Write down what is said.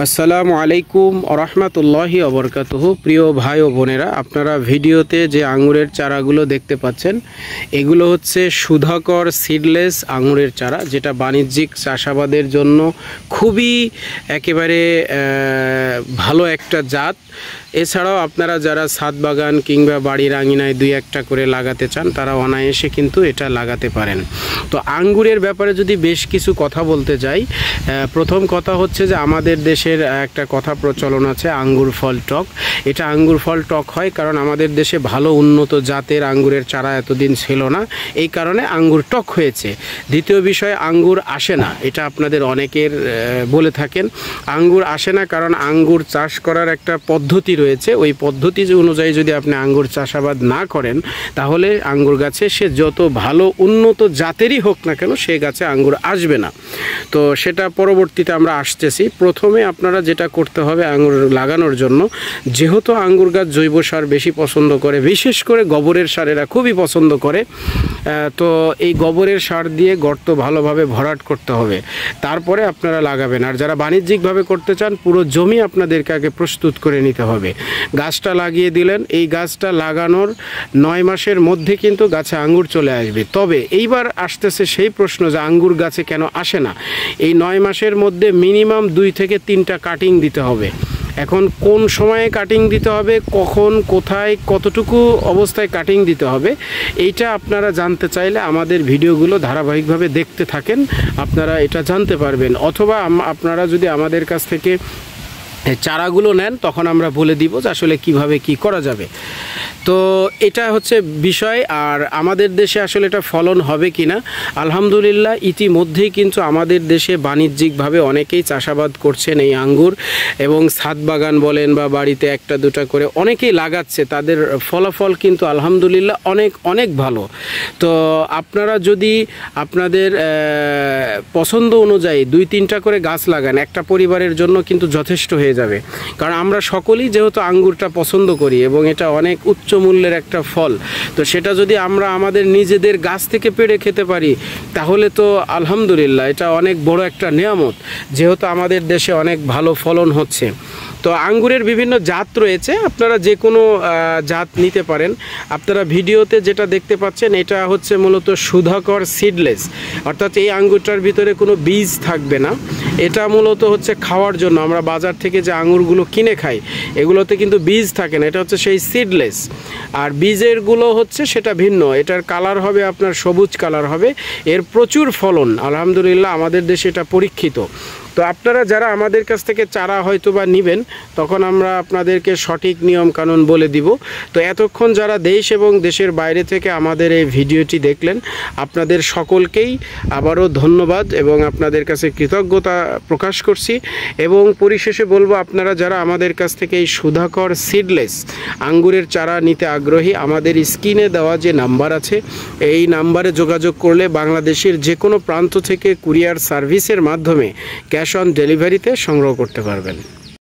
আসসালামু আলাইকুম ওরহমাতুল্লাহি ওবরকাতুহু। প্রিয় ভাই ও বোনেরা, আপনারা ভিডিওতে যে আঙুরের চারাগুলো দেখতে পাচ্ছেন এগুলো হচ্ছে সুধাকর সিডলেস আঙুরের চারা, যেটা বাণিজ্যিক চাষাবাদের জন্য খুবই একেবারে ভালো একটা জাত। এছাড়াও আপনারা যারা ছাদ বাগান কিংবা বাড়ির আঙিনায় দুই একটা করে লাগাতে চান তারা অনায়াসে কিন্তু এটা লাগাতে পারেন। তো আঙ্গুরের ব্যাপারে যদি বেশ কিছু কথা বলতে যাই, প্রথম কথা হচ্ছে যে আমাদের দেশের একটা কথা প্রচলন আছে, আঙ্গুর ফল টক। এটা আঙ্গুর ফল টক হয় কারণ আমাদের দেশে ভালো উন্নত জাতের আঙ্গুরের চারা এতদিন ছিল না, এই কারণে আঙ্গুর টক হয়েছে। দ্বিতীয় বিষয়, আঙ্গুর আসে না, এটা আপনাদের অনেকের বলে থাকেন। আঙ্গুর আসে না কারণ আঙ্গুর চাষ করার একটা পদ্ধতি রয়েছে, ওই পদ্ধতি অনুযায়ী যদি আপনি আঙ্গুর চাষাবাদ না করেন তাহলে আঙ্গুর গাছে সে যত ভালো উন্নত জাতেরই হোক না কেন সে গাছে আঙ্গুর আসবে না। তো সেটা পরবর্তীতে আমরা আসতেছি। প্রথমে আপনারা যেটা করতে হবে আঙ্গুর লাগানোর জন্য, যেহেতু আঙ্গুর গাছ জৈব সার বেশি পছন্দ করে, বিশেষ করে গোবরের সার এরা খুবই পছন্দ করে, তো এই গোবরের সার দিয়ে গর্ত ভালোভাবে ভরাট করতে হবে, তারপরে আপনারা লাগাবেন। আর যারা বাণিজ্যিকভাবে করতে চান পুরো জমি আপনাদেরকে আগে প্রস্তুত করে নিতে হবে। গাছটা লাগিয়ে দিলেন, এই গাছটা লাগানোর 9 মাসের মধ্যে কিন্তু গাছে আঙ্গুর চলে আসবে। তবে এইবার আসতেছে সেই প্রশ্ন যে আঙ্গুর গাছে কেন আসে না। এই 9 মাসের মধ্যে মিনিমাম 2 থেকে 3টা কাটিং দিতে হবে। এখন কোন সময়ে কাটিং দিতে হবে, কখন, কোথায়, কতটুকু অবস্থায় কাটিং দিতে হবে, এইটা আপনারা জানতে চাইলে আমাদের ভিডিওগুলো ধারাবাহিকভাবে দেখতে থাকেন, আপনারা এটা জানতে পারবেন। অথবা আপনারা যদি আমাদের কাছ থেকে চারাগুলো নেন তখন আমরা বলে দিব যে আসলে কিভাবে কি করা যাবে। তো এটা হচ্ছে বিষয়। আর আমাদের দেশে আসলে এটা ফলন হবে কি না, আলহামদুলিল্লাহ ইতিমধ্যেই কিন্তু আমাদের দেশে বাণিজ্যিকভাবে অনেকেই চাষাবাদ করছেন এই আঙ্গুর, এবং ছাদ বাগান বলেন বা বাড়িতে একটা দুটা করে অনেকেই লাগাচ্ছে, তাদের ফলাফল কিন্তু আলহামদুলিল্লাহ অনেক অনেক ভালো। তো আপনারা যদি আপনাদের পছন্দ অনুযায়ী 2-3টা করে গাছ লাগান, একটা পরিবারের জন্য কিন্তু যথেষ্ট হয়ে যাবে। কারণ আমরা সকলেই যেহেতু আঙ্গুরটা পছন্দ করি এবং এটা অনেক উচ্চ মূল্যের একটা ফল, তো সেটা যদি আমরা আমাদের নিজেদের গাছ থেকে পেড়ে খেতে পারি তাহলে তো আলহামদুলিল্লাহ এটা অনেক বড় একটা নিয়ামত, যেহেতু আমাদের দেশে অনেক ভালো ফলন হচ্ছে। তো আঙ্গুরের বিভিন্ন জাত রয়েছে, আপনারা যে কোনো জাত নিতে পারেন। আপনারা ভিডিওতে যেটা দেখতে পাচ্ছেন এটা হচ্ছে মূলত সুধাকর সিডলেস, অর্থাৎ এই আঙ্গুরটার ভিতরে কোনো বীজ থাকবে না। এটা মূলত হচ্ছে খাওয়ার জন্য, আমরা বাজার থেকে যে আঙ্গুরগুলো কিনে খাই এগুলোতে কিন্তু বীজ থাকে না, এটা হচ্ছে সেই সিডলেস। আর বীজেরগুলো হচ্ছে সেটা ভিন্ন, এটার কালার হবে আপনার সবুজ কালার হবে, এর প্রচুর ফলন আলহামদুলিল্লাহ আমাদের দেশে এটা পরীক্ষিত। তো আপনারা যারা আমাদের কাছ থেকে চারা হয়তো বা নেবেন তখন আমরা আপনাদেরকে সঠিক নিয়ম কানুন বলে দিব। তো এতক্ষণ যারা দেশ এবং দেশের বাইরে থেকে আমাদের এই ভিডিওটি দেখলেন আপনাদের সকলকেই আবারও ধন্যবাদ এবং আপনাদের কাছে কৃতজ্ঞতা প্রকাশ করছি। এবং পরিশেষে বলবো, আপনারা যারা আমাদের কাছ থেকে এই সুধাকর সিডলেস আঙ্গুরের চারা নিতে আগ্রহী, আমাদের স্ক্রিনে দেওয়া যে নাম্বার আছে এই নাম্বারে যোগাযোগ করলে বাংলাদেশের যে কোনো প্রান্ত থেকে কুরিয়ার সার্ভিসের মাধ্যমে ক্যাশ অন ডেলিভারিতে সংগ্রহ করতে পারবেন।